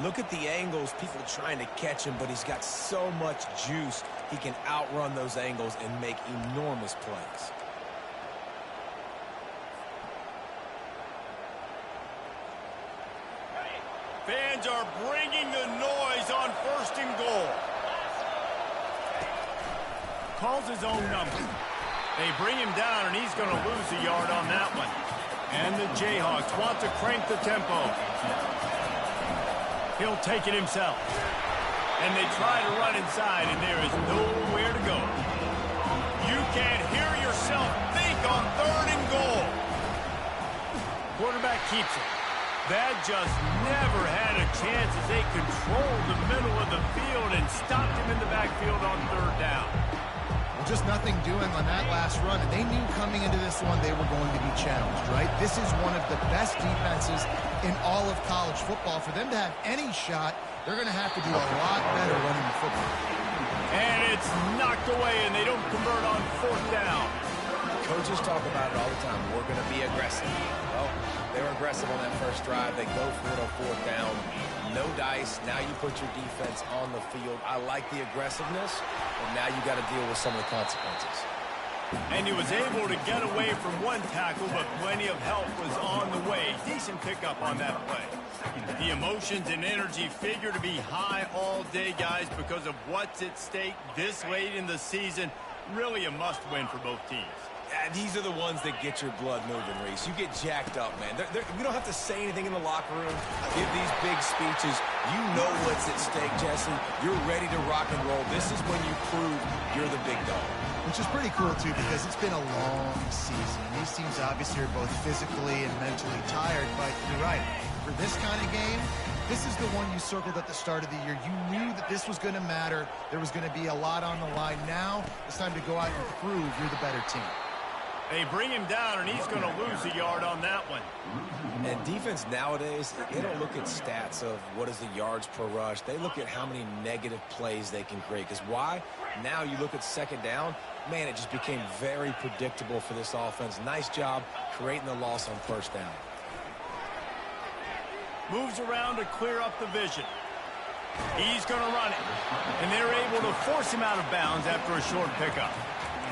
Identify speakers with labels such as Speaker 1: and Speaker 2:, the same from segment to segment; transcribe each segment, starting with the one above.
Speaker 1: Look at the angles, people trying to catch him, but he's got so much juice, he can outrun those angles and make enormous plays.
Speaker 2: Fans are bringing the noise on 1st and goal. Calls his own number. They bring him down, and he's going to lose a yard on that one. And the Jayhawks want to crank the tempo. He'll take it himself. And they try to run inside, and there is nowhere to go. You can't hear yourself think on 3rd and goal. Quarterback keeps it. That just never had a chance as they controlled the middle of the field and stopped him in the backfield on 3rd down.
Speaker 3: Well, just nothing doing on that last run, and they knew coming into this one they were going to be challenged, right? This is one of the best defenses in all of college football. For them to have any shot, they're going to have to do a lot better running the football.
Speaker 2: And it's knocked away, and they don't convert on 4th down.
Speaker 1: Coaches talk about it all the time. We're going to be aggressive. Well, they were aggressive on that first drive. They go for it on 4th down. No dice. Now you put your defense on the field. I like the aggressiveness, but now you got to deal with some of the consequences.
Speaker 2: And he was able to get away from one tackle, but plenty of help was on the way. Decent pickup on that play. The emotions and energy figure to be high all day, guys, because of what's at stake this late in the season. Really a must-win for both teams.
Speaker 1: These are the ones that get your blood moving, Reese. You get jacked up, man. We don't have to say anything in the locker room, give these big speeches. You know what's at stake, Jesse. You're ready to rock and roll. This is when you prove you're the big dog.
Speaker 3: Which is pretty cool, too, because it's been a long season. These teams obviously are both physically and mentally tired, but you're right. For this kind of game, this is the one you circled at the start of the year. You knew that this was going to matter. There was going to be a lot on the line. Now it's time to go out and prove you're the better team.
Speaker 2: They bring him down, and he's going to lose a yard on that one.
Speaker 1: And defense nowadays, they don't look at stats of what is the yards per rush. They look at how many negative plays they can create. Because why? Now you look at 2nd down, man, it just became very predictable for this offense. Nice job creating the loss on 1st down.
Speaker 2: Moves around to clear up the vision. He's going to run it. And they're able to force him out of bounds after a short pickup.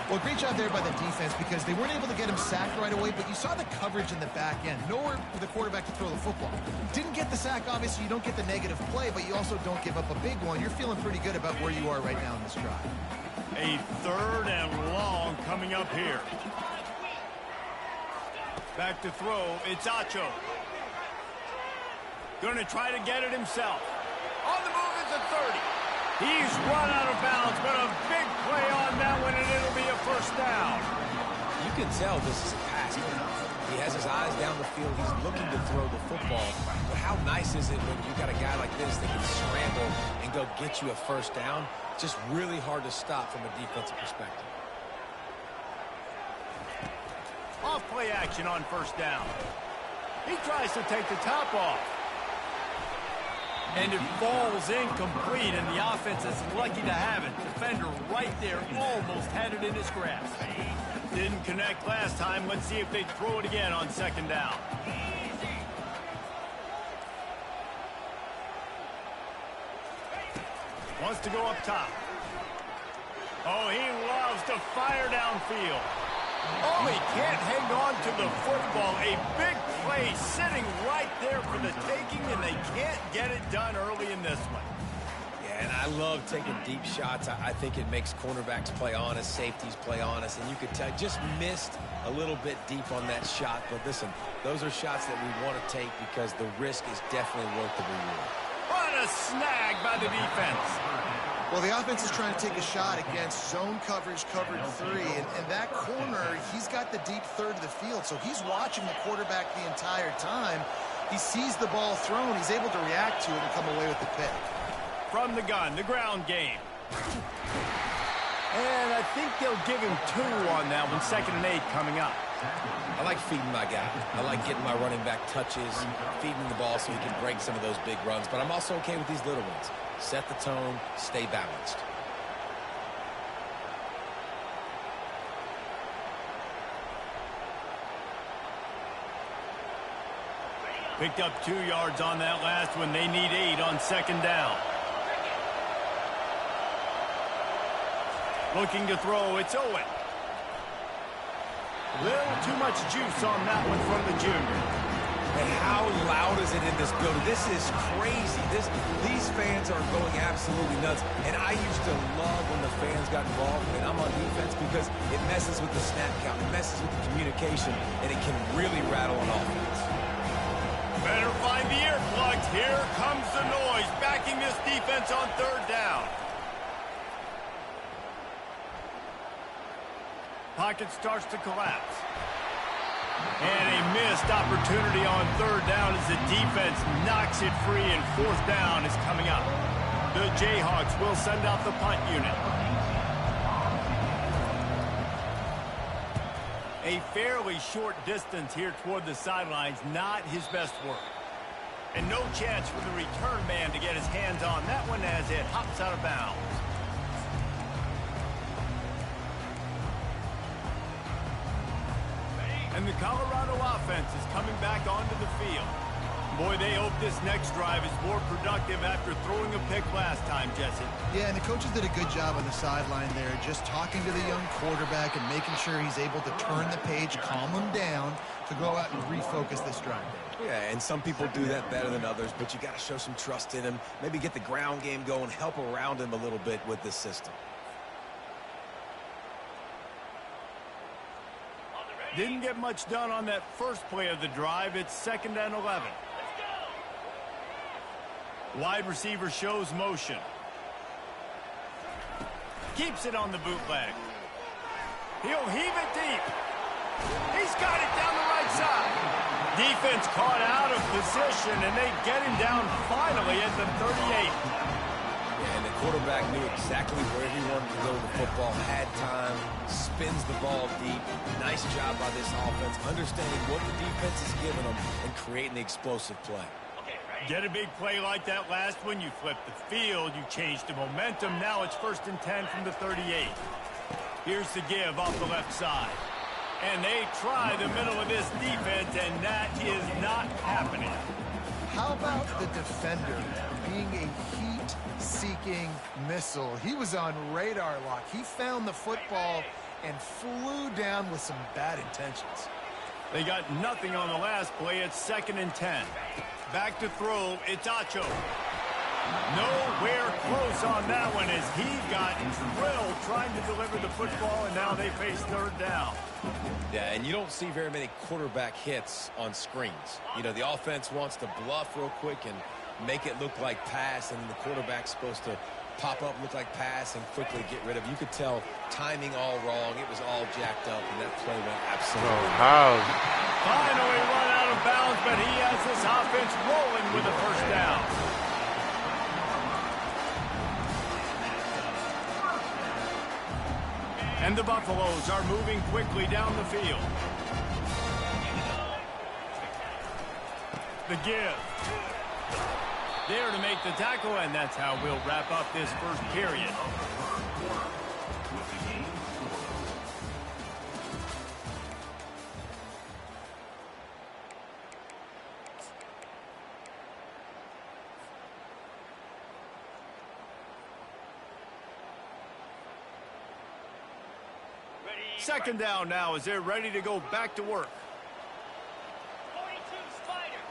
Speaker 3: Well, great job there by the defense because they weren't able to get him sacked right away, but you saw the coverage in the back end. Nowhere for the quarterback to throw the football. Didn't get the sack, obviously. You don't get the negative play, but you also don't give up a big one. You're feeling pretty good about where you are right now in this drive.
Speaker 2: A 3rd and long coming up here. Back to throw. It's Acho. Going to try to get it himself. On the move is a 30. He's run out of bounds, but a big play on that one, and it'll be a 1st down.
Speaker 1: You can tell this is a pass play. He has his eyes down the field. He's looking to throw the football. But how nice is it when you got a guy like this that can scramble and go get you a 1st down? Just really hard to stop from a defensive perspective.
Speaker 2: Off play action on 1st down. He tries to take the top off. And it falls incomplete, and the offense is lucky to have it. Defender right there almost had it in his grasp. Didn't connect last time. Let's see if they throw it again on 2nd down. Wants to go up top. Oh, he loves to fire downfield. Oh, he can't hang on to the football. A big play sitting right there for the taking, and they can't get it done early in this one.
Speaker 1: Yeah, and I love taking deep shots. I think it makes cornerbacks play honest, safeties play honest, and you could tell just missed a little bit deep on that shot. But listen, those are shots that we want to take because the risk is definitely worth the reward.
Speaker 2: What a snag by the defense.
Speaker 3: Well, the offense is trying to take a shot against zone coverage, covered 3, and that corner, he's got the deep 3rd of the field, so he's watching the quarterback the entire time. He sees the ball thrown, he's able to react to it and come away with the pick.
Speaker 2: From the gun, the ground game. And I think they'll give him 2 on that one, 2nd and 8 coming up.
Speaker 1: I like feeding my guy. I like getting my running back touches, feeding the ball so he can break some of those big runs, but I'm also okay with these little ones. Set the tone, stay balanced.
Speaker 2: Picked up 2 yards on that last one. They need 8 on second down. Looking to throw, it's Owen. Little too much juice on that one from the junior.
Speaker 1: And how loud is it in this building? This is crazy. These fans are going absolutely nuts. And I used to love when the fans got involved, and I'm on defense, because it messes with the snap count. It messes with the communication, and it can really rattle an offense.
Speaker 2: Better find the earplugs. Here comes the noise, backing this defense on third down. Pocket starts to collapse. And a missed opportunity on third down as the defense knocks it free, and fourth down is coming up. The Jayhawks will send out the punt unit. A fairly short distance here toward the sidelines, not his best work. And no chance for the return man to get his hands on that one as it hops out of bounds. And the Colorado offense is coming back onto the field. Boy, they hope this next drive is more productive after throwing a pick last time, Jesse.
Speaker 3: Yeah, and the coaches did a good job on the sideline there, just talking to the young quarterback and making sure he's able to turn the page, calm him down, to go out and refocus this drive.
Speaker 1: Yeah, and some people do that better than others, but you got to show some trust in him, maybe get the ground game going, help around him a little bit with this system.
Speaker 2: Didn't get much done on that first play of the drive. It's 2nd and 11. Wide receiver shows motion. Keeps it on the bootleg. He'll heave it deep. He's got it down the right side. Defense caught out of position, and they get him down finally at the 38.
Speaker 1: And the quarterback knew exactly where he wanted to go with the football, had time, spins the ball deep. Nice job by this offense, understanding what the defense is giving them and creating the explosive play.
Speaker 2: Get a big play like that last one, you flip the field, you change the momentum. Now it's 1st and 10 from the 38. Here's the give off the left side. And they try the middle of this defense, and that is not happening.
Speaker 3: How about the defender being a heat-seeking missile? He was on radar lock. He found the football and flew down with some bad intentions.
Speaker 2: They got nothing on the last play. It's 2nd and 10. Back to throw. It's Acho. Nowhere close on that one as he got drilled trying to deliver the football, and now they face third down.
Speaker 1: Yeah, and you don't see very many quarterback hits on screens. You know, the offense wants to bluff real quick and make it look like pass, and the quarterback's supposed to pop up, look like pass, and quickly get rid of it. You could tell timing all wrong. It was all jacked up, and that play went absolutely.
Speaker 2: Finally run out of bounds, but he has this offense rolling with a first down. And the Buffaloes are moving quickly down the field. The give. There to make the tackle, and that's how we'll wrap up this first period. Second down now as they're ready to go back to work.
Speaker 4: 42 Spider.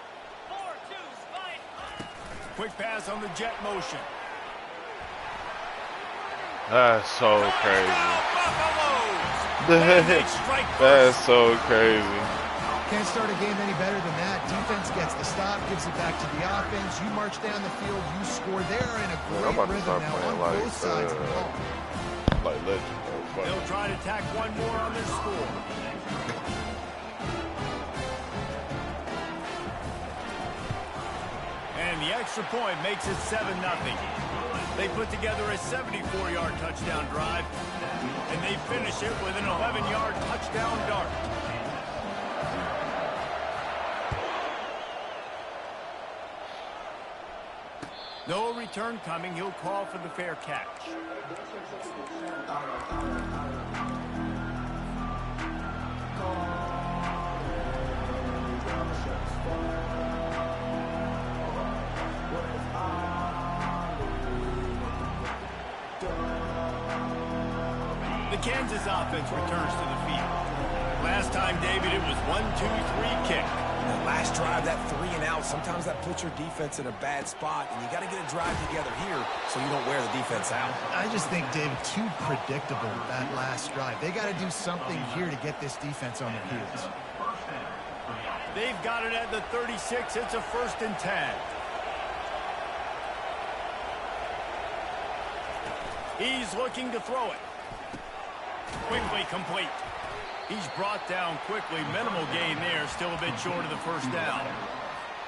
Speaker 4: 4-2 Spider.
Speaker 2: Quick pass on the jet motion.
Speaker 5: That's so crazy.
Speaker 2: Buffaloes!
Speaker 5: That's so crazy.
Speaker 3: Can't start a game any better than that. Defense gets the stop, gives it back to the offense. You march down the field, you score. They're in a great rhythm now on both sides of the ball.
Speaker 5: Like legend.
Speaker 2: They'll try to tack one more on their score. And the extra point makes it 7-0. They put together a 74-yard touchdown drive, and they finish it with an 11-yard touchdown dart. No return coming. He'll call for the fair catch. Kansas offense returns to the field. Last time, David, it was 1-2-3 kick.
Speaker 1: The last drive, that 3 and out, sometimes that puts your defense in a bad spot, and you got to get a drive together here so you don't wear the defense out.
Speaker 3: I just think, David, too predictable that last drive. They got to do something here to get this defense on their heels.
Speaker 2: They've got it at the 36. It's a 1st and 10. He's looking to throw it. Quickly complete. He's brought down quickly. Minimal gain there. Still a bit short of the 1st down.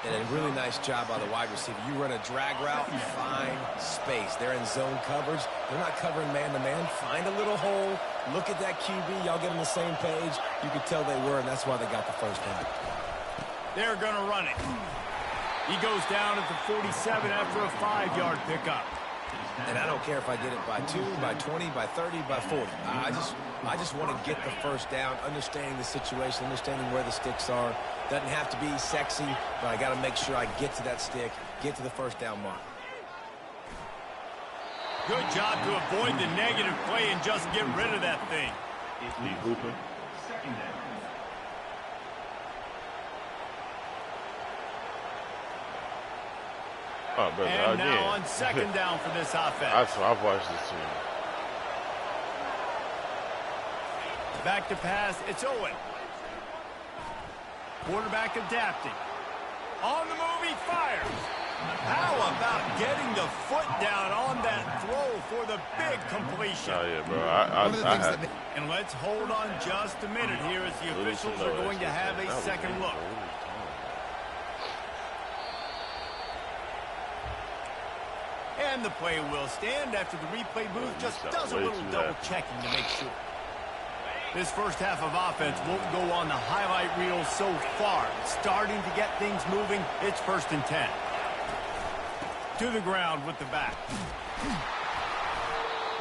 Speaker 1: And a really nice job by the wide receiver. You run a drag route, find space. They're in zone coverage. They're not covering man-to-man. Find a little hole. Look at that QB. Y'all get on the same page. You could tell they were, and that's why they got the 1st down.
Speaker 2: They're going to run it. He goes down at the 47 after a 5-yard pickup.
Speaker 1: And I don't care if I get it by 2, by 20, by 30, by 40. I just want to get the 1st down, understanding the situation, understanding where the sticks are. Doesn't have to be sexy, but I got to make sure I get to that stick, get to the 1st down mark.
Speaker 2: Good job to avoid the negative play and just get rid of that thing.
Speaker 5: Keep hooping. Oh, brother,
Speaker 2: And
Speaker 5: again.
Speaker 2: now on 2nd down for this offense.
Speaker 5: I've watched this team.
Speaker 2: Back to pass. It's Owen. Quarterback adapting. On the move, he fires. How about getting the foot down on that throw for the big completion?
Speaker 5: Oh, yeah, bro. I had
Speaker 2: And let's hold on just a minute here as the officials are going to have a second look. And the play will stand after the replay booth just does a little double checking to make sure. This 1st half of offense won't go on the highlight reel so far. Starting to get things moving. It's 1st and 10. To the ground with the back.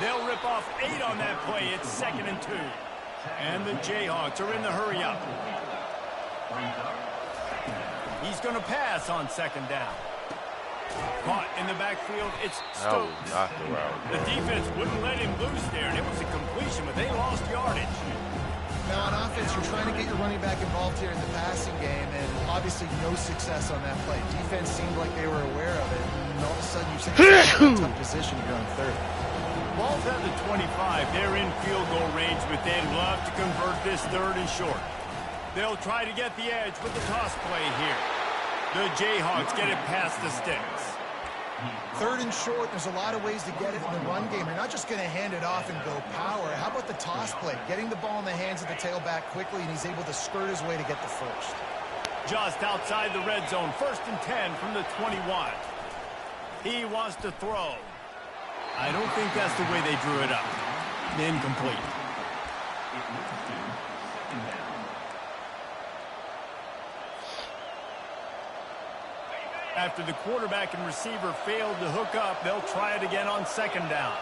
Speaker 2: They'll rip off 8 on that play. It's 2nd and 2. And the Jayhawks are in the hurry up. He's going to pass on 2nd down. Caught in the backfield. It's
Speaker 5: that was
Speaker 2: Stokes.
Speaker 5: not the route.
Speaker 2: The defense wouldn't let him loose there, and it was a completion, but they lost yardage.
Speaker 3: Now, on offense, you're trying to get your running back involved here in the passing game, and obviously no success on that play. Defense seemed like they were aware of it, and all of a sudden you've seen a tough position here on 3rd.
Speaker 2: Ball's at the 25. They're in field goal range, but they'd love to convert this 3rd and short. They'll try to get the edge with the toss play here. The Jayhawks get it past the sticks.
Speaker 3: 3rd and short, there's a lot of ways to get it in the run game. You're not just going to hand it off and go power. How about the toss play? Getting the ball in the hands of the tailback quickly, and he's able to skirt his way to get the 1st.
Speaker 2: Just outside the red zone, 1st and 10 from the 21. He wants to throw. I don't think that's the way they drew it up. Incomplete. After the quarterback and receiver failed to hook up, they'll try it again on 2nd down.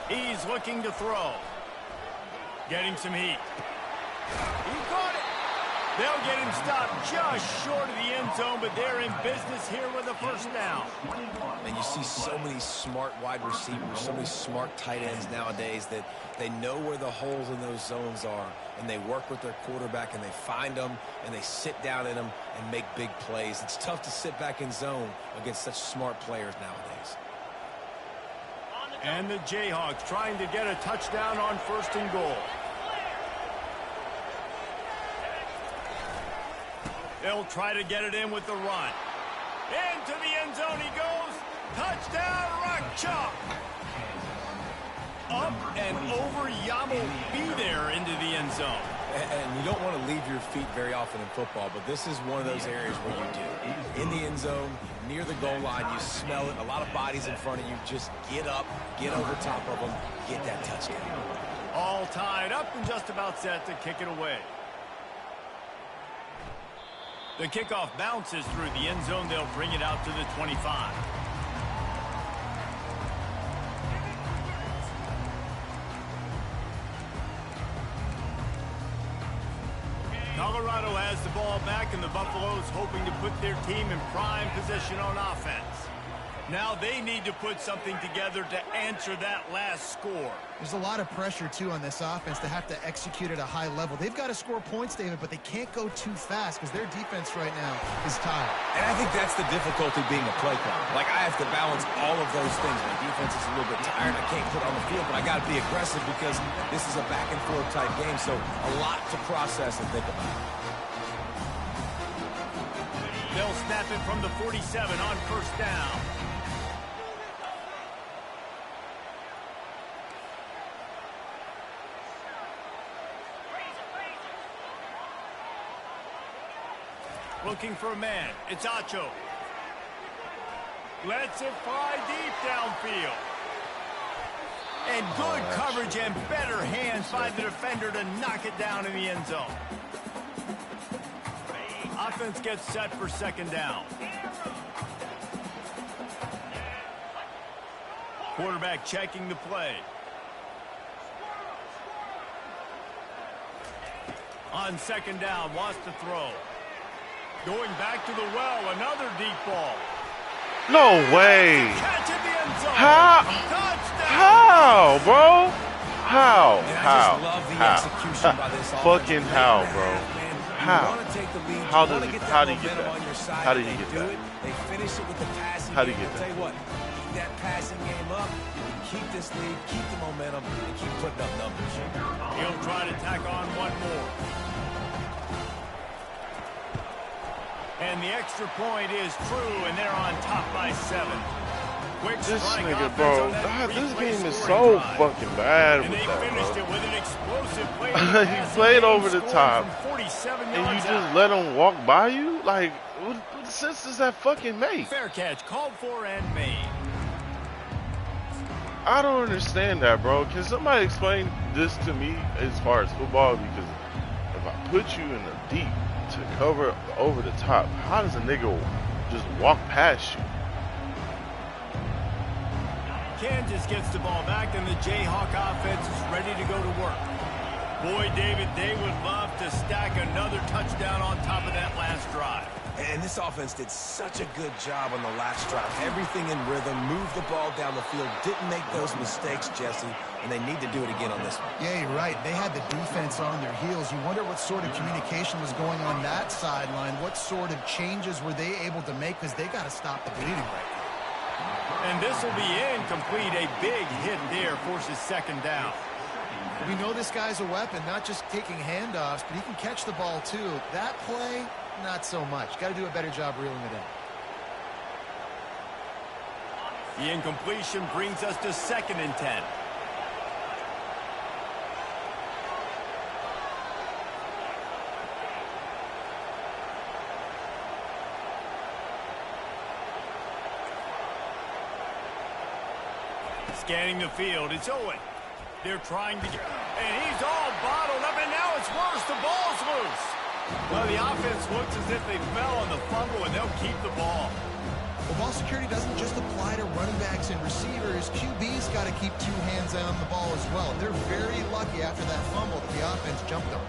Speaker 2: He's looking to throw. Getting some heat. He caught it. They'll get him stopped just short of the end zone, but they're in business here with a 1st down.
Speaker 1: And you see so many smart wide receivers, so many smart tight ends nowadays that they know where the holes in those zones are, and they work with their quarterback, and they find them, and they sit down in them and make big plays. It's tough to sit back in zone against such smart players nowadays.
Speaker 2: And the Jayhawks trying to get a touchdown on 1st and goal. They'll try to get it in with the run. Into the end zone he goes. Touchdown, Rock Chalk. Up and over, Yamo be there into the end zone.
Speaker 1: And you don't want to leave your feet very often in football, but this is one of those areas where you do. In the end zone, near the goal line, you smell it. A lot of bodies in front of you. Just get up, get over top of them, get that touchdown.
Speaker 2: All tied up and just about set to kick it away. The kickoff bounces through the end zone. They'll bring it out to the 25. Colorado has the ball back, and the Buffaloes hoping to put their team in prime position on offense. Now they need to put something together to answer that last score.
Speaker 3: There's a lot of pressure, too, on this offense to have to execute at a high level. They've got to score points, David, but they can't go too fast because their defense right now is tired.
Speaker 1: And I think that's the difficulty being a play caller. Like, I have to balance all of those things. My defense is a little bit tired. I can't put on the field, but I got to be aggressive because this is a back-and-forth type game, so a lot to process and think about.
Speaker 2: They'll snap it from the 47 on first down. Looking for a man. It's Acho. Lets it fly deep downfield. And good coverage and better hands by the defender to knock it down in the end zone. Offense gets set for second down. Quarterback checking the play. On second down, wants to throw. Going back to the well, another deep ball.
Speaker 5: No way.
Speaker 2: Catch in the end zone.
Speaker 5: How?
Speaker 2: Touchdown.
Speaker 5: How, bro? How?
Speaker 1: And I
Speaker 5: How?
Speaker 1: just love the
Speaker 5: How?
Speaker 1: execution by this offense.
Speaker 5: Fucking how, bro? How? How
Speaker 1: How
Speaker 5: do you get that? How do you get that?
Speaker 1: They finish it with the passing
Speaker 5: How do you
Speaker 1: game.
Speaker 5: get
Speaker 1: I'll
Speaker 5: that?
Speaker 1: tell you what, keep that passing game up. You can keep this lead, keep the momentum, and keep putting up numbers.
Speaker 2: He'll try to tack on one more. And the extra point is true, and they're on top by 7. Quick
Speaker 5: This
Speaker 2: strike
Speaker 5: nigga,
Speaker 2: offense
Speaker 5: bro,
Speaker 2: on that
Speaker 5: God, this
Speaker 2: three-play
Speaker 5: game is
Speaker 2: scoring
Speaker 5: so
Speaker 2: drive.
Speaker 5: fucking bad
Speaker 2: And
Speaker 5: with
Speaker 2: they
Speaker 5: that,
Speaker 2: finished
Speaker 5: bro.
Speaker 2: it with an explosive play.
Speaker 5: He played over the top,
Speaker 2: and
Speaker 5: and you just let him walk by you? Like, what sense does that fucking make?
Speaker 2: Fair catch, called for and made.
Speaker 5: I don't understand that, bro. Can somebody explain this to me as far as football? Because if I put you in the deep to cover over the top, how does a nigga just walk past you?
Speaker 2: Kansas gets the ball back, and the Jayhawk offense is ready to go to work. Boy, David, they would love to stack another touchdown on top of that last drive.
Speaker 1: And this offense did such a good job on the last drive. Everything in rhythm, moved the ball down the field, didn't make those mistakes, Jesse, and they need to do it again on this one.
Speaker 3: Yeah, you're right. They had the defense on their heels. You wonder what sort of communication was going on that sideline. What sort of changes were they able to make? Because they got to stop the bleeding right now.
Speaker 2: And this will be incomplete. A big hit there forces second down.
Speaker 3: We know this guy's a weapon, not just taking handoffs, but he can catch the ball too. That play, not so much. Got to do a better job reeling it in.
Speaker 2: The incompletion brings us to 2nd and 10. Scanning the field, it's Owen. They're trying to get, and he's all bottled up, and now it's worse. The ball's loose. Well, the offense looks as if they fell on the fumble, and they'll keep the ball.
Speaker 3: Well, ball security doesn't just apply to running backs and receivers. QB's got to keep 2 hands on the ball as well. They're very lucky after that fumble that the offense jumped on.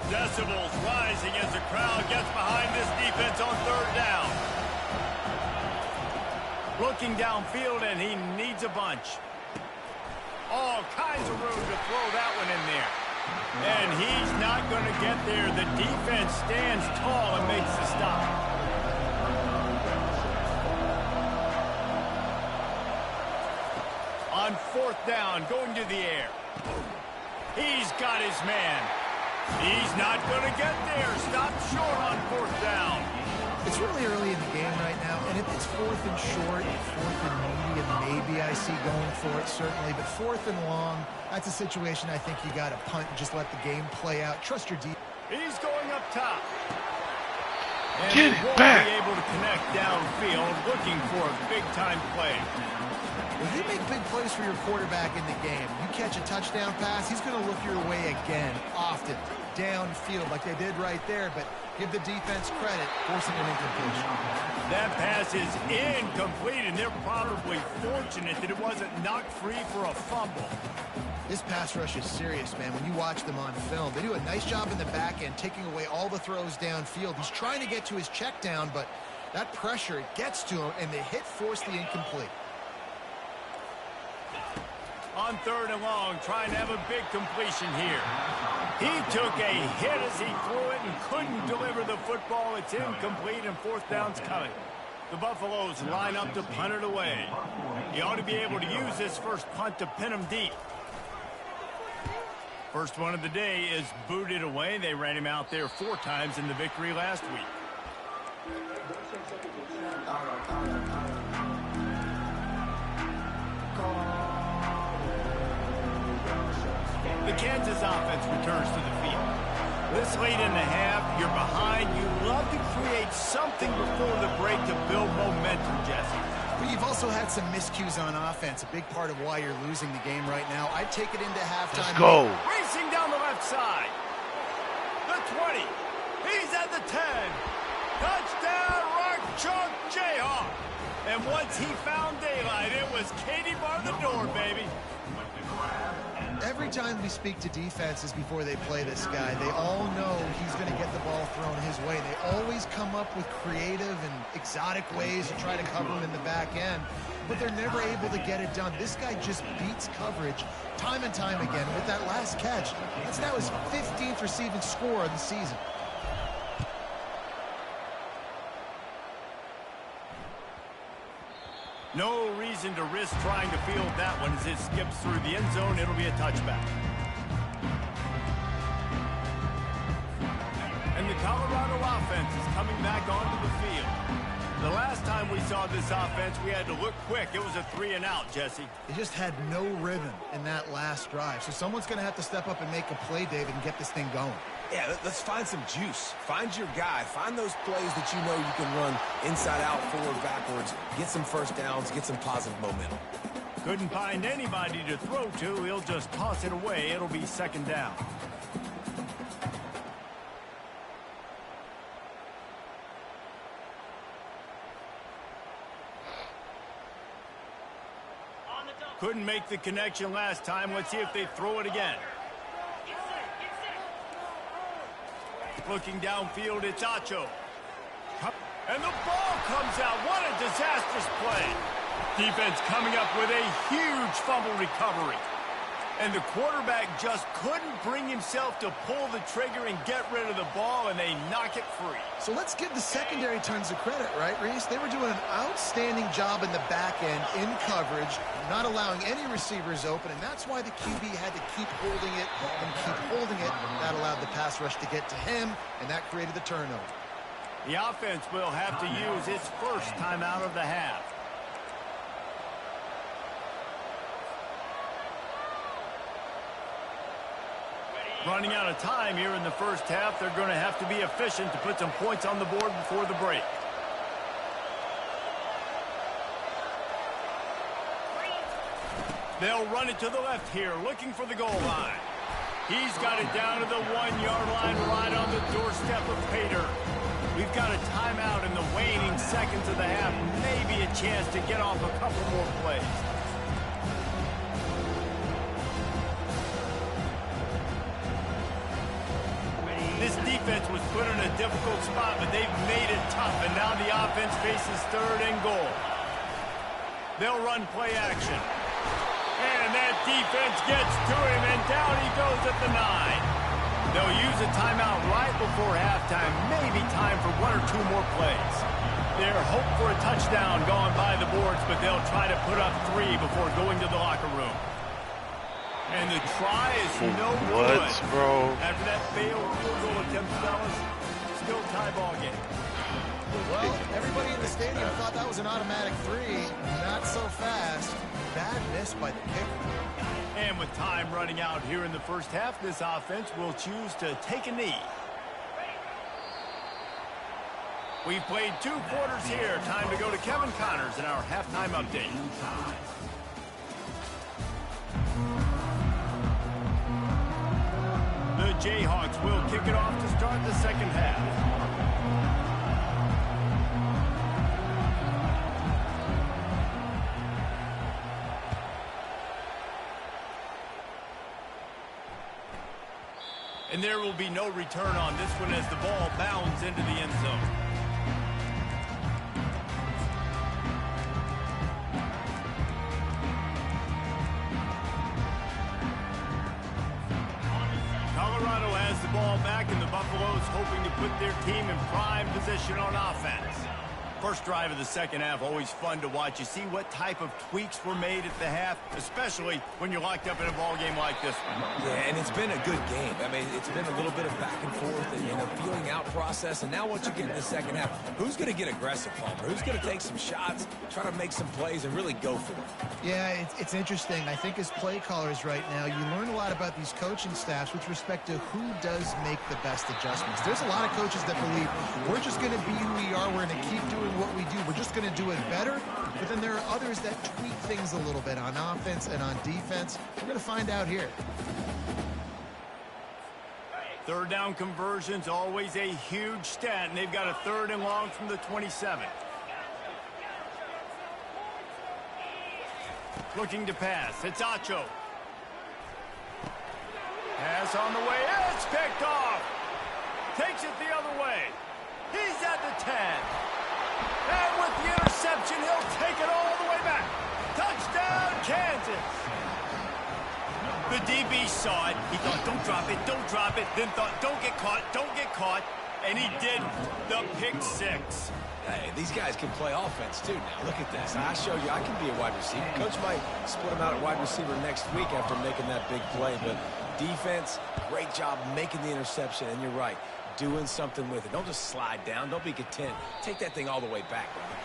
Speaker 2: Decibels rising as the crowd gets behind this defense on 3rd down. Looking downfield, and he needs a bunch. All kinds of room to throw that one in there. And he's not going to get there. The defense stands tall and makes the stop. On 4th down, going to the air. He's got his man. He's not going to get there. Stopped short on 4th down.
Speaker 3: It's really early in the game right now, and if it's 4th and short, 4th and medium, maybe I see going for it, certainly. But 4th and long, that's a situation I think you got to punt and just let the game play out. Trust your defense.
Speaker 2: He's going up top. And
Speaker 5: Get
Speaker 2: he won't
Speaker 5: back.
Speaker 2: be able to connect downfield, looking for a big-time play.
Speaker 3: When you make big plays for your quarterback in the game, you catch a touchdown pass, he's going to look your way again often. downfield like they did right there, but give the defense credit, forcing an incompletion.
Speaker 2: That pass is incomplete, and they're probably fortunate that it wasn't knocked free for a fumble.
Speaker 3: This pass rush is serious, man. When you watch them on film, they do a nice job in the back end, taking away all the throws downfield. He's trying to get to his check down, but that pressure, it gets to him, and the hit forced the incomplete.
Speaker 2: On 3rd and long, trying to have a big completion here. He took a hit as he threw it and couldn't deliver the football. It's incomplete, and 4th down's coming. The Buffaloes line up to punt it away. He ought to be able to use this first punt to pin him deep. First one of the day is booted away. They ran him out there 4 times in the victory last week. The Kansas offense returns to the field. This late in the half, you're behind. You love to create something before the break to build momentum, Jesse.
Speaker 3: But you've also had some miscues on offense, a big part of why you're losing the game right now. I'd take it into halftime.
Speaker 5: Let's go.
Speaker 2: Racing down the left side. The 20. He's at the 10. Touchdown, Rock Chalk Jayhawk. And once he found daylight, it was Katie bar the door, baby.
Speaker 3: Every time we speak to defenses before they play this guy, they all know he's going to get the ball thrown his way. They always come up with creative and exotic ways to try to cover him in the back end, but they're never able to get it done. This guy just beats coverage time and time again with that last catch. It's now his 15th receiving score of the season.
Speaker 2: No reason to risk trying to field that one as it skips through the end zone. It'll be a touchback. And the Colorado offense is coming back onto the field. The last time we saw this offense, we had to look quick. It was a 3-and-out, Jesse.
Speaker 3: They just had no rhythm in that last drive. So someone's going to have to step up and make a play, David, and get this thing going.
Speaker 1: Yeah, let's find some juice. Find your guy. Find those plays that you know you can run inside out, forward, backwards. Get some first downs. Get some positive momentum.
Speaker 2: Couldn't find anybody to throw to. He'll just toss it away. It'll be 2nd down. Couldn't make the connection last time. Let's see if they throw it again. Looking downfield, it's Acho. And the ball comes out. What a disastrous play. Defense coming up with a huge fumble recovery. And the quarterback just couldn't bring himself to pull the trigger and get rid of the ball, and they knock it free.
Speaker 3: So let's give the secondary tons of credit, right, Reese? They were doing an outstanding job in the back end, in coverage, not allowing any receivers open, and that's why the QB had to keep holding it and keep holding it. That allowed the pass rush to get to him, and that created the turnover.
Speaker 2: The offense will have to use its first timeout of the half. Running out of time here in the first half. They're going to have to be efficient to put some points on the board before the break. They'll run it to the left here, looking for the goal line. He's got it down to the 1-yard line, right on the doorstep of Pater. We've got a timeout in the waning seconds of the half. Maybe a chance to get off a couple more plays. This defense was put in a difficult spot, but they've made it tough, and now the offense faces 3rd and goal. They'll run play action. And that defense gets to him, and down he goes at the 9. They'll use a timeout right before halftime, maybe time for 1 or 2 more plays. They're hope for a touchdown going by the boards, but they'll try to put up 3 before going to the locker room. And the try is no good.
Speaker 5: What, bro?
Speaker 2: After that failed field goal attempt, fellas, still tie ball game.
Speaker 3: Well, everybody in the stadium thought that was an automatic 3. Not so fast. Bad miss by the kicker.
Speaker 2: And with time running out here in the first half, this offense will choose to take a knee. We've played 2 quarters here. Time to go to Kevin Connors in our halftime update. The Jayhawks will kick it off to start the second half. And there will be no return on this one as the ball bounds into the end zone. Colorado has the ball back, and the Buffaloes hoping to put their team in prime position on offense. First drive of the second half, always fun to watch. You see what type of tweaks were made at the half, especially when you're locked up in a ball game like this one.
Speaker 1: Yeah, and it's been a good game. I mean, it's been a little bit of back and forth and a feeling out process. And now once you get in the second half, who's going to get aggressive, Palmer? Who's going to take some shots, try to make some plays, and really go for it?
Speaker 3: Yeah, it's interesting. I think as play callers right now, you learn a lot about these coaching staffs with respect to who does make the best adjustments. There's a lot of coaches that believe we're just going to be who we are. We're going to keep doing what we do. We're just going to do it better. But then there are others that tweak things a little bit on offense and on defense. We're going to find out here.
Speaker 2: Third down conversions, always a huge stat, and they've got a 3rd and long from the 27. Looking to pass. It's Acho. Pass on the way. It's picked off. Takes it the other way. He's at the 10. And with the interception, he'll take it all the way back. Touchdown, Kansas. The DB saw it. He thought, don't drop it, don't drop it. Then thought, don't get caught, don't get caught. And he did the pick 6.
Speaker 1: Hey, these guys can play offense, too, now. Look at this. I show you I can be a wide receiver. Coach might split him out at wide receiver next week after making that big play. But defense, great job making the interception. And you're right, doing something with it. Don't just slide down. Don't be content. Take that thing all the way back, brother.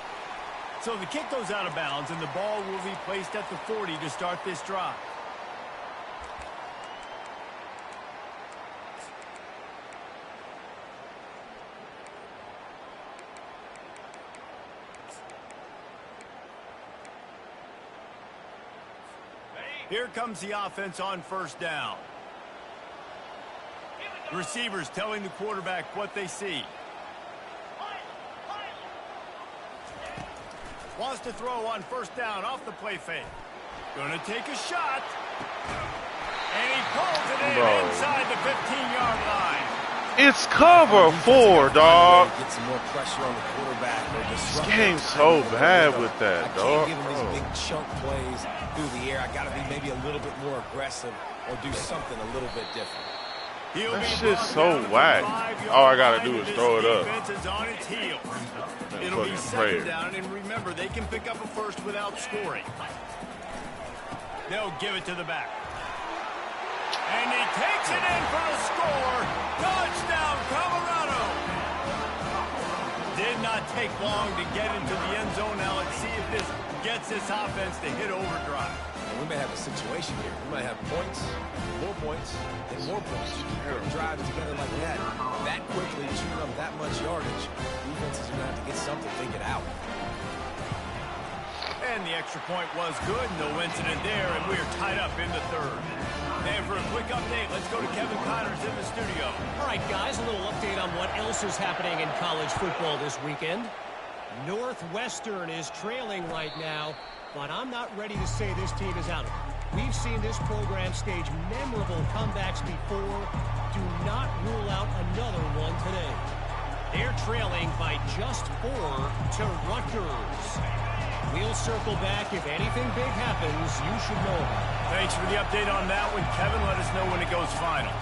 Speaker 2: So the kick goes out of bounds, and the ball will be placed at the 40 to start this drive. Here comes the offense on first down. Receivers telling the quarterback what they see. Wants to throw on first down off the play fake. Gonna take a shot. And he pulls it in inside the 15-yard line.
Speaker 5: It's cover 4, dog.
Speaker 1: Get some more pressure on the quarterback.
Speaker 5: This game's so bad with that, dog.
Speaker 1: I can't give him these big chunk plays through the air. I got to be maybe a little bit more aggressive or do something a little bit different.
Speaker 5: That shit's so whack. All I got to do is throw it up.
Speaker 2: Defense is on its heels. It'll be second down, and remember, they can pick up a first without scoring. They'll give it to the back. And he takes it in for the score. Touchdown, Colorado. Did not take long to get into the end zone. Now let's see if this gets this offense to hit overdrive.
Speaker 1: We may have a situation here. We might have points, and more points. Drive together like that quickly, shooting up that much yardage. Defense is going to have to get something figured out.
Speaker 2: And the extra point was good. No incident there, and we are tied up in the 3rd. And for a quick update, let's go to Kevin Connors in the studio.
Speaker 6: All right, guys, a little update on what else is happening in college football this weekend. Northwestern is trailing right now, but I'm not ready to say this team is out of it. We've seen this program stage memorable comebacks before. Do not rule out another one today. They're trailing by just 4 to Rutgers. We'll circle back. If anything big happens, you should know about it.
Speaker 2: Thanks for the update on that one, Kevin. Let us know when it goes final.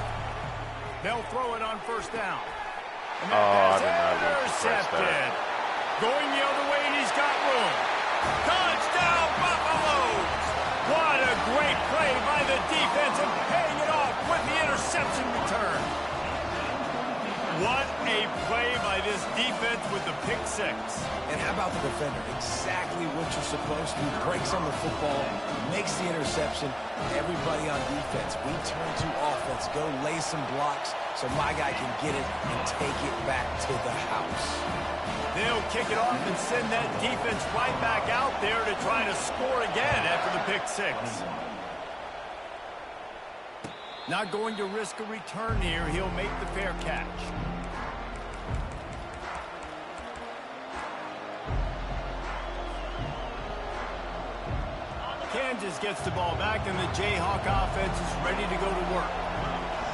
Speaker 2: They'll throw it on first down. And that pass intercepted. Going the other way, and he's got room. Touchdown, Buffaloes! What a great play by the defense and paying it off with the interception return. What a play by this defense with the pick 6.
Speaker 1: And how about the defender? Exactly what you're supposed to do. Breaks on the football, makes the interception. Everybody on defense, we turn to offense. Go lay some blocks so my guy can get it and take it back to the house.
Speaker 2: They'll kick it off and send that defense right back out there to try to score again after the pick 6. Not going to risk a return here. He'll make the fair catch. Kansas gets the ball back, and the Jayhawk offense is ready to go to work.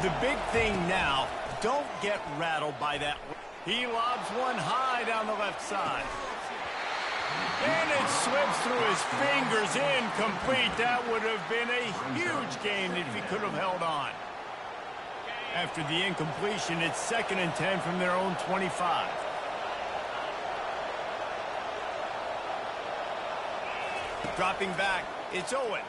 Speaker 2: The big thing now, don't get rattled by that. He lobs one high down the left side. And it slips through his fingers, incomplete. That would have been a huge gain if he could have held on. After the incompletion, it's 2nd and 10 from their own 25. Dropping back, it's Owen.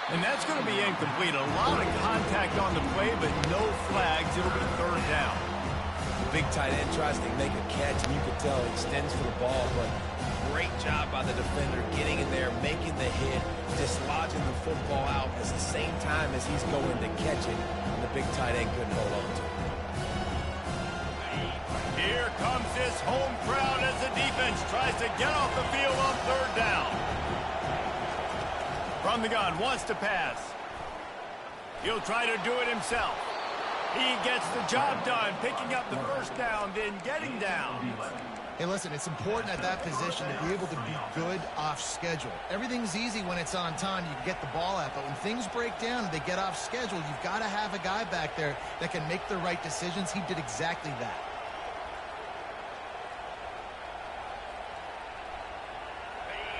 Speaker 2: And that's going to be incomplete. A lot of contact on the play, but no flags. It'll be 3rd down.
Speaker 1: Big tight end tries to make a catch, and you can tell he extends for the ball, but great job by the defender getting in there, making the hit, dislodging the football out at the same time as he's going to catch it, and the big tight end couldn't hold on to it.
Speaker 2: Here comes this home crowd as the defense tries to get off the field on 3rd down. From the gun, wants to pass. He'll try to do it himself. He gets the job done, picking up the 1st down, then getting down.
Speaker 3: Hey, listen, it's important at that position to be able to be good off schedule. Everything's easy when it's on time. You can get the ball out, but when things break down and they get off schedule, you've got to have a guy back there that can make the right decisions. He did exactly that.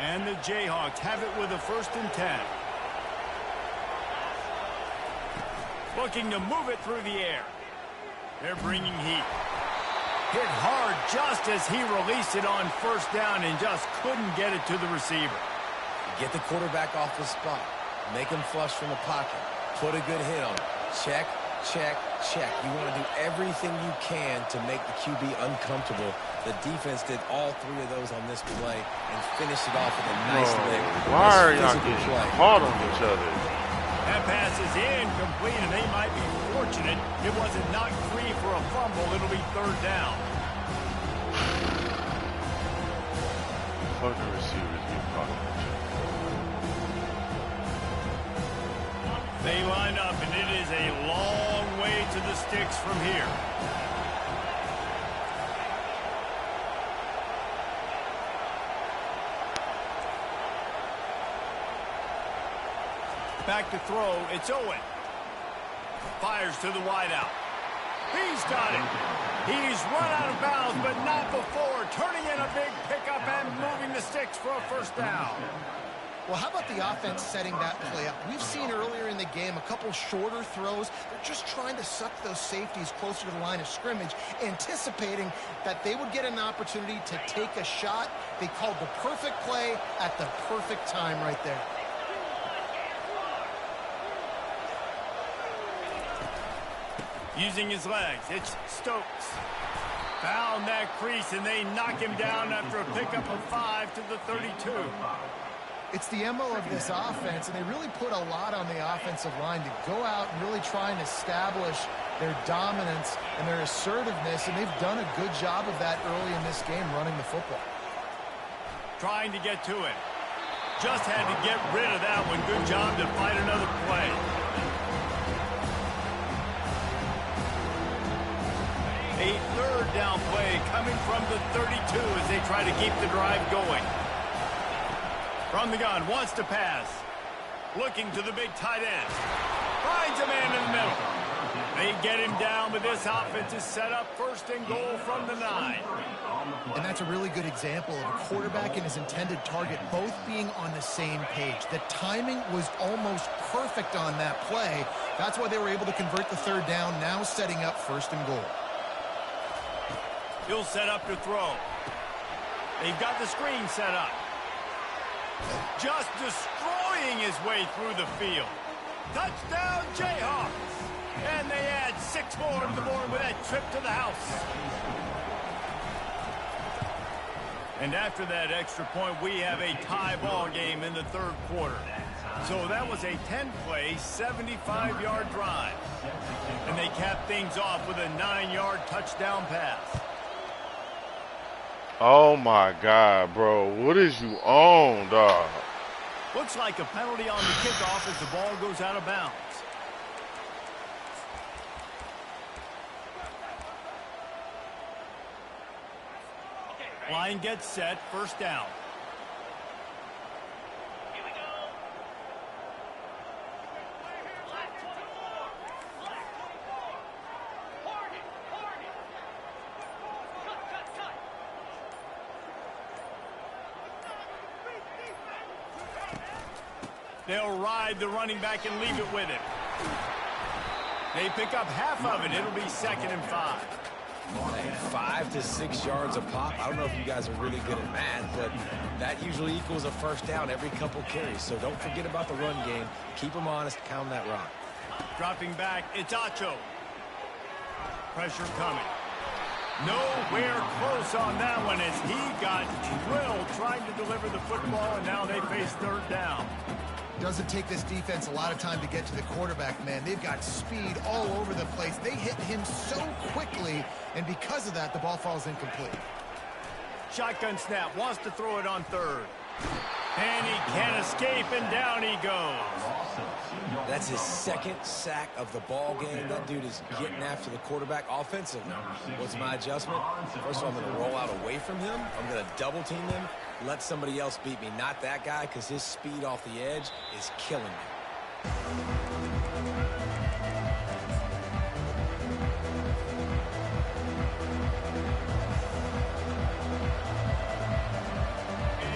Speaker 2: And the Jayhawks have it with a 1st and 10. Looking to move it through the air. They're bringing heat. Hit hard just as he released it on 1st down and just couldn't get it to the receiver.
Speaker 1: Get the quarterback off the spot. Make him flush from the pocket. Put a good hit on him. Check, check, check. You want to do everything you can to make the QB uncomfortable. The defense did all 3 of those on this play and finished it off with a nice lick.
Speaker 5: Why are y'all getting hard on each other?
Speaker 2: That pass is incomplete, and they might be fortunate it wasn't knocked free for a fumble. It'll be 3rd down.
Speaker 5: Fucking receivers get caught on each other.
Speaker 2: They line up, and it is a long way to the sticks from here. Back to throw, it's Owen. Fires to the wideout. He's got it. He's run out of bounds, but not before. Turning in a big pickup and moving the sticks for a 1st down.
Speaker 3: Well, how about the offense setting that play up? We've seen earlier in the game a couple shorter throws. They're just trying to suck those safeties closer to the line of scrimmage, anticipating that they would get an opportunity to take a shot. They called the perfect play at the perfect time right there.
Speaker 2: Using his legs, it's Stokes. Found that crease, and they knock him down after a pickup of 5 to the 32.
Speaker 3: It's the MO of this offense, and they really put a lot on the offensive line to go out and really try and establish their dominance and their assertiveness, and they've done a good job of that early in this game running the football.
Speaker 2: Trying to get to it. Just had to get rid of that one. Good job to fight another play. A 3rd down play coming from the 32 as they try to keep the drive going. From the gun, wants to pass. Looking to the big tight end. Finds a man in the middle. They get him down, but this offense is set up 1st and goal from the 9.
Speaker 3: And that's a really good example of a quarterback and his intended target both being on the same page. The timing was almost perfect on that play. That's why they were able to convert the 3rd down, now setting up 1st and goal.
Speaker 2: He'll set up to throw. They've got the screen set up. Just destroying his way through the field. Touchdown, Jayhawks. And they add 6 more to the board with that trip to the house. And after that extra point, we have a tie ball game in the 3rd quarter. So that was a 10-play, 75-yard drive. And they cap things off with a 9-yard touchdown pass.
Speaker 5: Oh my God, bro. What is you on, dog?
Speaker 2: Looks like a penalty on the kickoff as the ball goes out of bounds. Line gets set, first down.
Speaker 4: Here we go. Black 24. Black 24. Hornet. Hornet. Cut.
Speaker 2: They'll ride the running back and leave it with him. They pick up half of it. It'll be 2nd and 5.
Speaker 1: Hey, 5 to 6 yards a pop. I don't know if you guys are really good at math, but that usually equals a first down every couple carries. So don't forget about the run game. Keep them honest. Pound that rock.
Speaker 2: Dropping back, it's Acho. Pressure coming. Nowhere close on that one as he got drilled trying to deliver the football, and now they face 3rd down.
Speaker 3: Doesn't take this defense a lot of time to get to the quarterback, man. They've got speed all over the place. They hit him so quickly, and because of that, the ball falls incomplete.
Speaker 2: Shotgun snap, wants to throw it on 3rd. And he can't escape, and down he goes.
Speaker 1: That's his 2nd sack of the ball game. That dude is getting after the quarterback offensively. What's my adjustment? First of all, I'm going to roll out away from him. I'm going to double team him. Let somebody else beat me, not that guy, because his speed off the edge is killing me.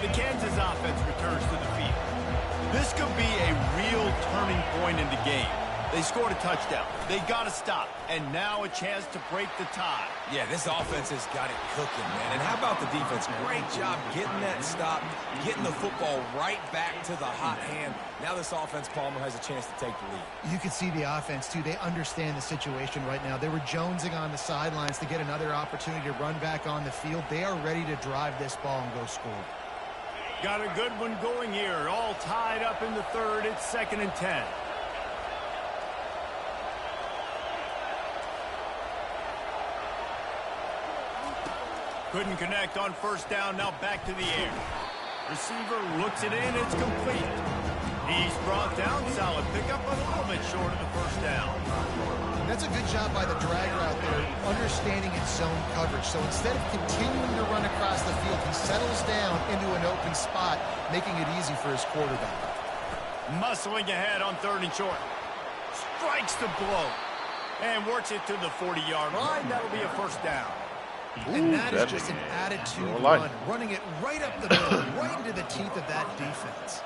Speaker 2: The Kansas offense returns to the field. This could be a real turning point in the game. They scored a touchdown. They got to stop. And now a chance to break the tie.
Speaker 1: Yeah, this offense has got it cooking, man. And how about the defense? Great job getting that stop, getting the football right back to the hot hand. Now this offense, Palmer, has a chance to take the lead.
Speaker 3: You can see the offense, too. They understand the situation right now. They were jonesing on the sidelines to get another opportunity to run back on the field. They are ready to drive this ball and go score.
Speaker 2: Got a good one going here. All tied up in the 3rd. It's 2nd and 10. Couldn't connect on first down. Now back to the air. Receiver looks it in. It's complete. He's brought down. Solid pickup, but a little bit short of the first down.
Speaker 3: That's a good job by the drag route there, understanding its zone coverage. So instead of continuing to run across the field, he settles down into an open spot, making it easy for his quarterback.
Speaker 2: Muscling ahead on 3rd and short. Strikes the blow. And works it to the 40-yard line. That'll be a first down.
Speaker 3: And that is just an attitude run, running it right up the middle, right into the teeth of that defense.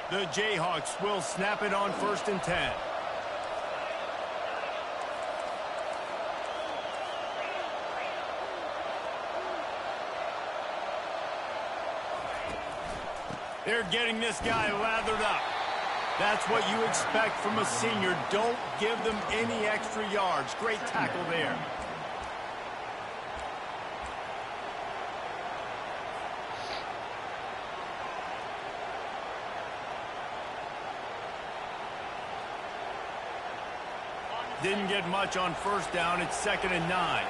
Speaker 2: The Jayhawks will snap it on 1st and 10. They're getting this guy lathered up. That's what you expect from a senior. Don't give them any extra yards. Great tackle there. Didn't get much on first down. It's 2nd and 9.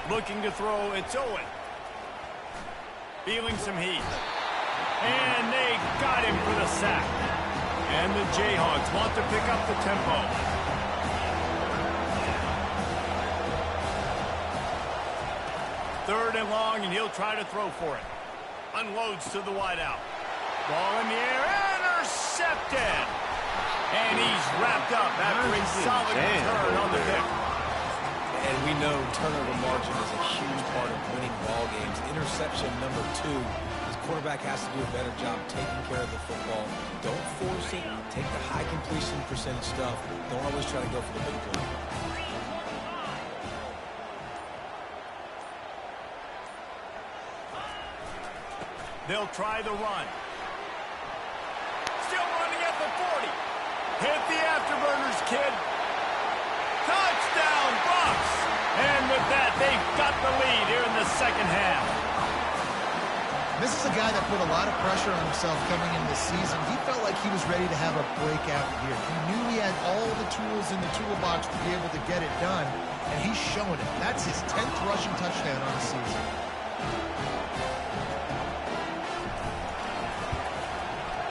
Speaker 2: Looking to throw, it's Owen. Feeling some heat. And they got him for the sack. And the Jayhawks want to pick up the tempo. Third and long, and he'll try to throw for it. Unloads to the wideout. Ball in the air, intercepted. And he's wrapped up after a solid return on the pick.
Speaker 1: And we know turnover margin is a huge part of winning ball games. Interception number 2. His quarterback has to do a better job taking care of the football. Don't force it. Take the high completion percentage stuff. Don't always try to go for the big play.
Speaker 2: They'll try the run. Still running at the 40. Hit the afterburners, kid. Touchdown, Bucks! And with that, they've got the lead here in the second half.
Speaker 3: This is a guy that put a lot of pressure on himself coming into the season. He felt like he was ready to have a breakout year. He knew he had all the tools in the toolbox to be able to get it done, and he's showing it. That's his 10th rushing touchdown on the season.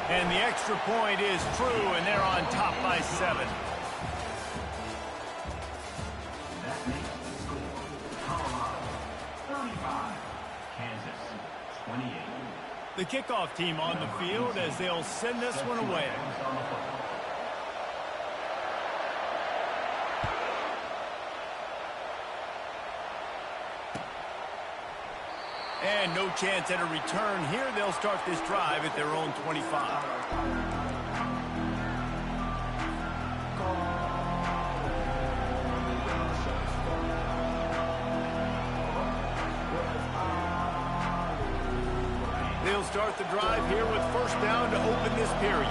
Speaker 2: And the extra point is true, and they're on top by 7. The kickoff team on the field as they'll send this one away. And no chance at a return here. They'll start this drive at their own 25. They'll start the drive here with first down to open this period.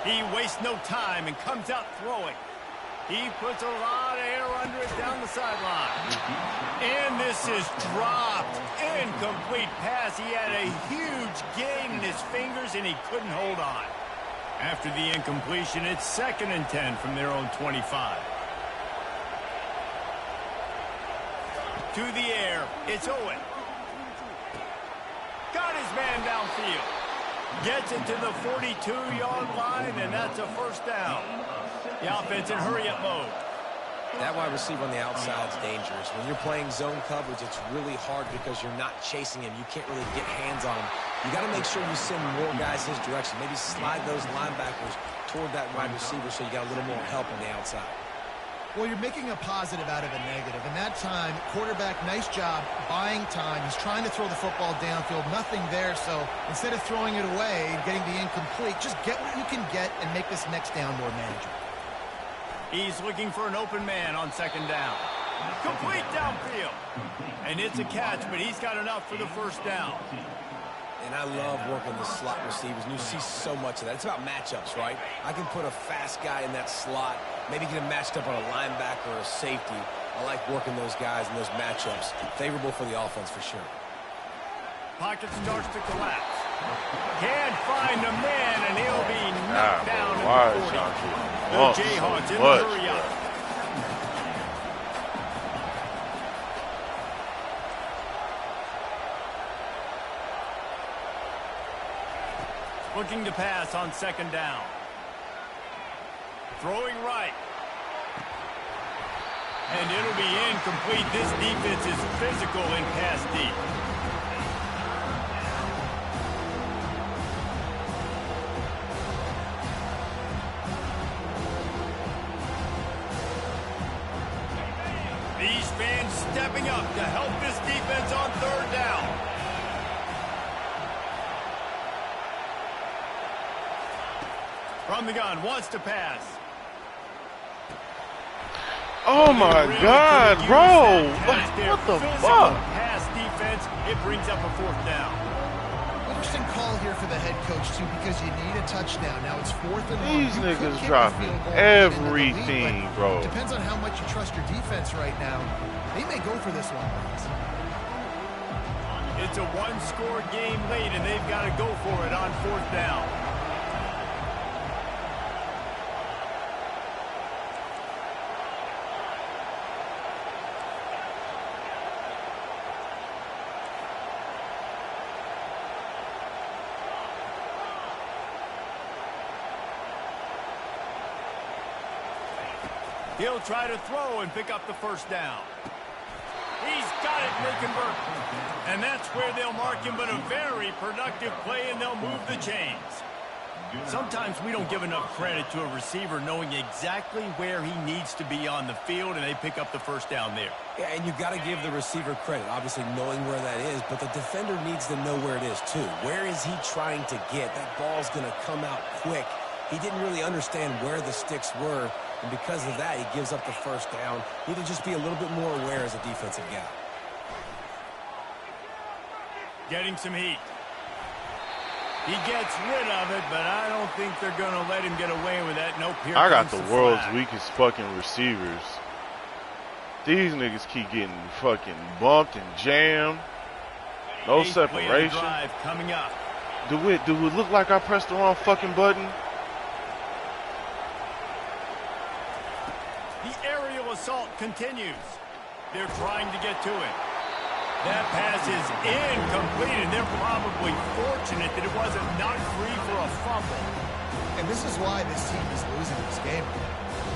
Speaker 2: He wastes no time and comes out throwing. He puts a lot of air under it down the sideline. And this is dropped. Incomplete pass. He had a huge gain in his fingers, and he couldn't hold on. After the incompletion, it's 2nd and 10 from their own 25. To the air, it's Owen. Got his man downfield. Gets it to the 42-yard line, and that's a first down. The offense in hurry-up mode.
Speaker 1: That wide receiver on the outside is dangerous. When you're playing zone coverage, it's really hard because you're not chasing him. You can't really get hands on him. You got to make sure you send more guys his direction. Maybe slide those linebackers toward that wide receiver so you got a little more help on the outside.
Speaker 3: Well, you're making a positive out of a negative. And that time, quarterback, nice job, buying time. He's trying to throw the football downfield. Nothing there. So instead of throwing it away and getting the incomplete, just get what you can get and make this next down more manageable.
Speaker 2: He's looking for an open man on 2nd down. Complete downfield. And it's a catch, but he's got enough for the first down.
Speaker 1: And I love working the slot receivers, and you see so much of that. It's about matchups, right? I can put a fast guy in that slot, maybe get him matched up on a linebacker or a safety. I like working those guys in those matchups. Favorable for the offense for sure.
Speaker 2: Pocket starts to collapse. Can't find a man, and he'll be knocked down at the 40. The Jayhawks in the hurry-up. Looking to pass on 2nd down. Throwing right. And it'll be incomplete. This defense is physical in pass deep. These fans stepping up to help this defense on 3rd down. From the gun, wants to pass.
Speaker 5: Oh my God, bro! What the fuck?
Speaker 2: Pass defense. It brings up a 4th down.
Speaker 3: Interesting call here for the head coach too, because you need a touchdown. Now it's 4th and 1.
Speaker 5: These niggas dropping everything, bro.
Speaker 3: Depends on how much you trust your defense right now. They may go for this one.
Speaker 2: It's a 1-score game late, and they've got to go for it on 4th down. He'll try to throw and pick up the 1st down. He's got it, and they convert. And that's where they'll mark him, but a very productive play, and they'll move the chains. Sometimes we don't give enough credit to a receiver knowing exactly where he needs to be on the field, and they pick up the 1st down there.
Speaker 1: Yeah, and you've got to give the receiver credit, obviously knowing where that is, but the defender needs to know where it is too. Where is he trying to get? That ball's going to come out quick. He didn't really understand where the sticks were, and because of that, he gives up the 1st down. Need to just be a little bit more aware as a defensive guy.
Speaker 2: Getting some heat. He gets rid of it, but I don't think they're going to let him get away with that. Nope, here
Speaker 5: I got
Speaker 2: comes
Speaker 5: the
Speaker 2: the
Speaker 5: world's
Speaker 2: flag.
Speaker 5: weakest fucking receivers. These niggas keep getting fucking bumped and jammed. No
Speaker 2: Eighth play of the
Speaker 5: separation.
Speaker 2: drive coming up.
Speaker 5: Do it look like I pressed the wrong fucking button?
Speaker 2: The aerial assault continues. They're trying to get to it. That pass is incomplete, and they're probably fortunate that it wasn't knocked free for a fumble.
Speaker 3: And this is why this team is losing this game.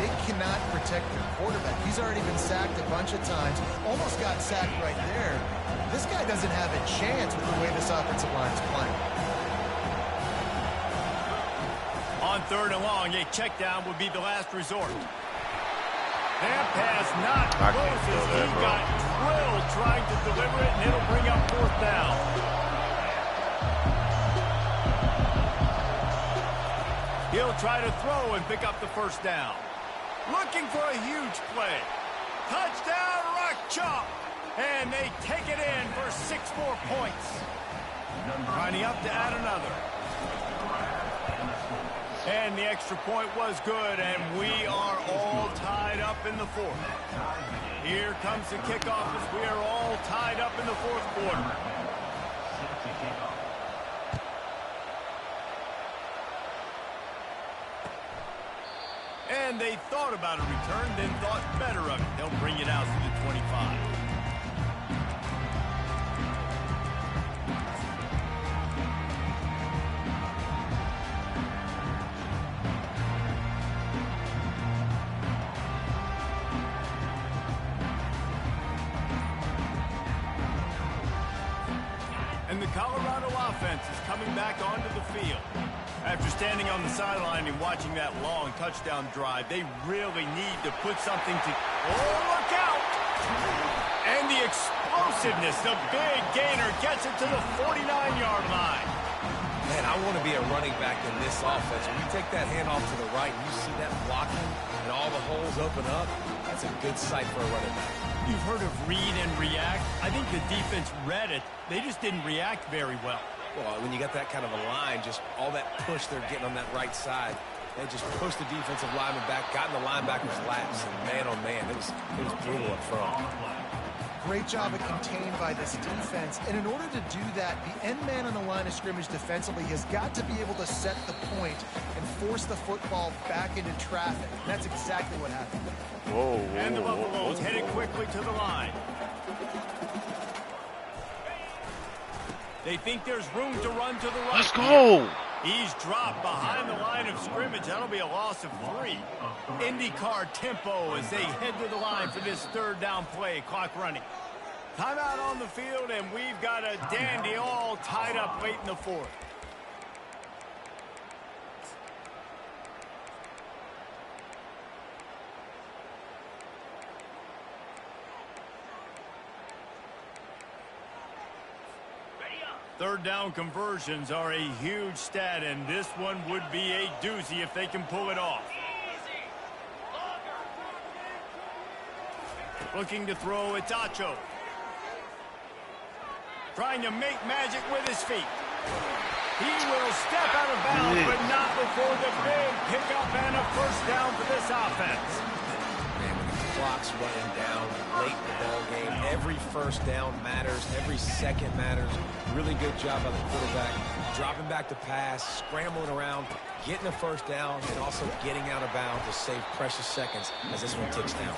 Speaker 3: They cannot protect their quarterback. He's already been sacked a bunch of times. Almost got sacked right there. This guy doesn't have a chance with the way this offensive line is playing.
Speaker 2: On 3rd and long, a check down would be the last resort. That pass not
Speaker 5: I
Speaker 2: close
Speaker 5: can't feel
Speaker 2: as
Speaker 5: that,
Speaker 2: he
Speaker 5: bro.
Speaker 2: got drilled trying to deliver it, and it'll bring up 4th down. He'll try to throw and pick up the 1st down. Looking for a huge play. Touchdown, Rock Chalk! And they take it in for 6 more points. Lining up to add another. And the extra point was good, and we are all tied up in the 4th. Here comes the kickoff as we are all tied up in the 4th quarter. And they thought about a return, then thought better of it. They'll bring it out to the 25. And the Colorado offense is coming back onto the field. After standing on the sideline and watching that long touchdown drive, they really need to put something to... Oh, look out! And the explosiveness, the big gainer gets it to the 49-yard line.
Speaker 1: Man, I want to be a running back in this offense. When you take that handoff to the right and you see that blocking and all the holes open up, that's a good sight for a running back.
Speaker 2: You've heard of read and react. I think the defense read it. They just didn't react very well.
Speaker 1: Well, when you got that kind of a line, just all that push they're getting on that right side, they just pushed the defensive lineman back, got in the linebacker's laps, and man, oh man, it was brutal up front.
Speaker 3: Great job of contained by this defense. And in order to do that, the end man on the line of scrimmage defensively has got to be able to set the point and force the football back into traffic. And that's exactly what happened.
Speaker 5: Whoa,
Speaker 2: And the Buffaloes headed quickly to the line. They think there's room to run to the right.
Speaker 5: Let's go!
Speaker 2: He's dropped behind the line of scrimmage. That'll be a loss of 3. IndyCar tempo as they head to the line for this 3rd down play. Clock running. Timeout on the field, and we've got a dandy all tied up late in the 4th. Third down conversions are a huge stat, and this one would be a doozy if they can pull it off. Looking to throw, it's Acho. Trying to make magic with his feet. He will step out of bounds, but not before the big pickup and a 1st down for this offense.
Speaker 1: Man, when the clock's running down late in the ball game, every 1st down matters, every second matters. Really good job by the quarterback, dropping back to pass, scrambling around, getting a 1st down, and also getting out of bounds to save precious seconds as this one ticks down.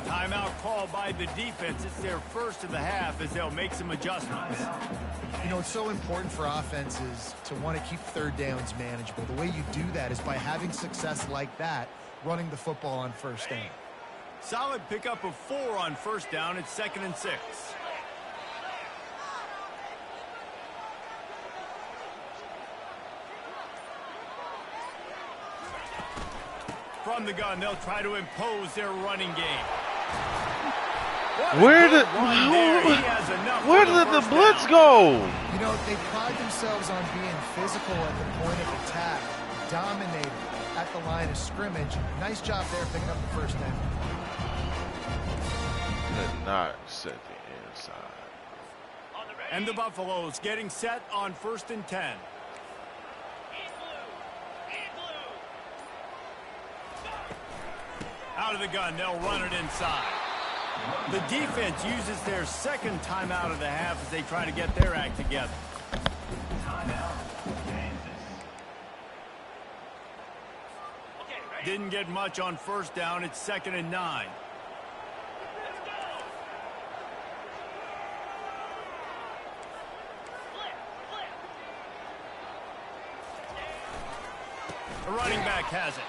Speaker 2: Timeout called by the defense. It's their 1st of the half as they'll make some adjustments.
Speaker 3: You know, it's so important for offenses to want to keep 3rd downs manageable. The way you do that is by having success like that, running the football on 1st down.
Speaker 2: Solid pickup of 4 on 1st down. It's 2nd and 6. From the gun, they'll try to impose their running game.
Speaker 5: Where did the blitz go?
Speaker 3: You know, they pride themselves on being physical at the point of attack, dominating at the line of scrimmage. Nice job there picking up the 1st down.
Speaker 5: Did not set the inside.
Speaker 2: And the Buffaloes getting set on 1st and 10. Out of the gun, they'll run it inside. The defense uses their second timeout of the half as they try to get their act together. Didn't get much on first down. It's 2nd and 9. The running back has it.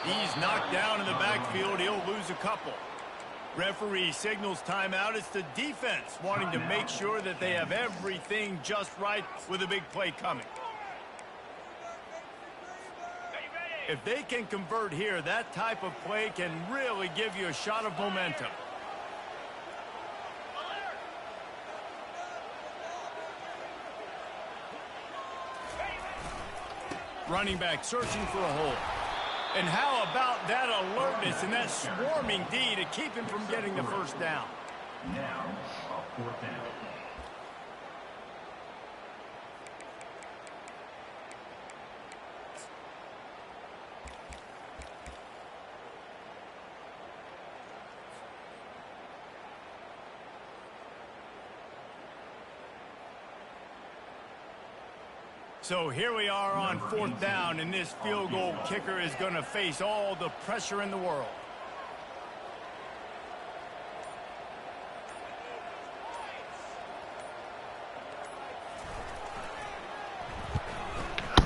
Speaker 2: He's knocked down in the backfield. He'll lose a couple. Referee signals timeout. It's the defense wanting to make sure that they have everything just right with a big play coming. If they can convert here, that type of play can really give you a shot of momentum. Running back searching for a hole. And how about that alertness and that swarming D to keep him from getting the first down?
Speaker 7: Now, a 4th down.
Speaker 2: So here we are on 4th down, and this field goal kicker is going to face all the pressure in the world.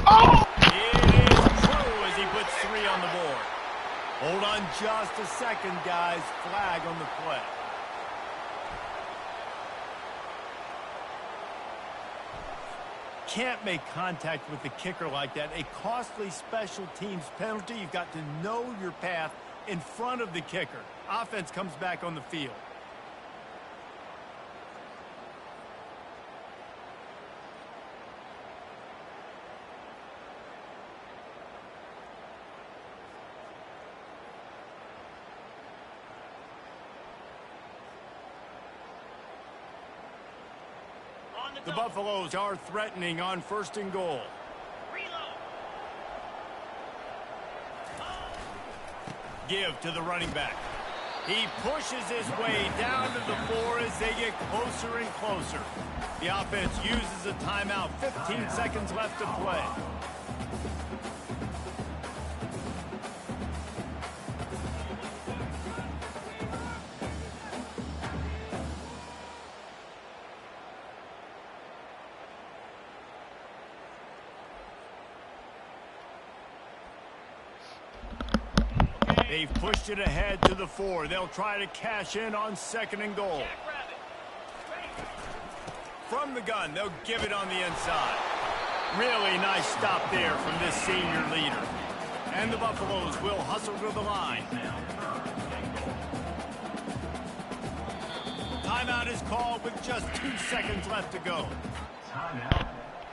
Speaker 5: Oh!
Speaker 2: It is true as he puts 3 on the board. Hold on just a second, guys. Flag on the play. Can't make contact with the kicker like that. A costly special teams penalty. You've got to know your path in front of the kicker. Offense comes back on the field. The Buffaloes are threatening on 1st and goal. Give to the running back. He pushes his way down to the 4 as they get closer and closer. The offense uses a timeout. 15 seconds left to play. They've pushed it ahead to the 4. They'll try to cash in on 2nd and goal. From the gun, they'll give it on the inside. Really nice stop there from this senior leader. And the Buffaloes will hustle to the line. Timeout is called with just 2 seconds left to go.
Speaker 7: Timeout,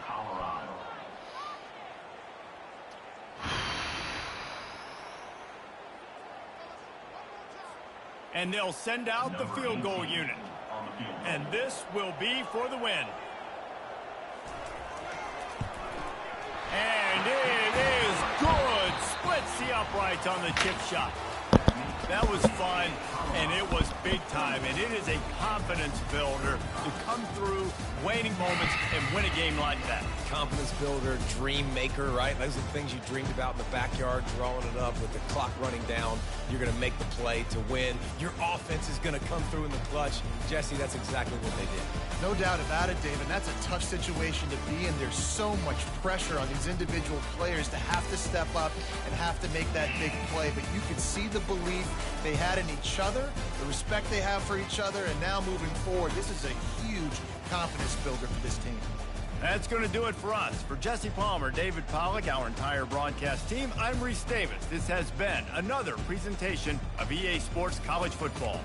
Speaker 7: Colorado.
Speaker 2: And they'll send out the field goal unit. And this will be for the win. And it is good. Splits the uprights on the chip shot. That was fun, and it was big time. And it is a confidence builder to come through waning moments and win a game like that.
Speaker 1: Confidence builder, dream maker, right? Those are the things you dreamed about in the backyard, drawing it up with the clock running down. You're going to make the play to win. Your offense is going to come through in the clutch. Jesse, that's exactly what they did.
Speaker 3: No doubt about it, David. That's a tough situation to be in. There's so much pressure on these individual players to have to step up and have to make that big play. But you can see the belief they had in each other, the respect they have for each other, and now moving forward, this is a huge confidence builder for this team.
Speaker 2: That's going to do it for us. For Jesse Palmer, David Pollack, our entire broadcast team, I'm Reese Davis. This has been another presentation of EA Sports College Football.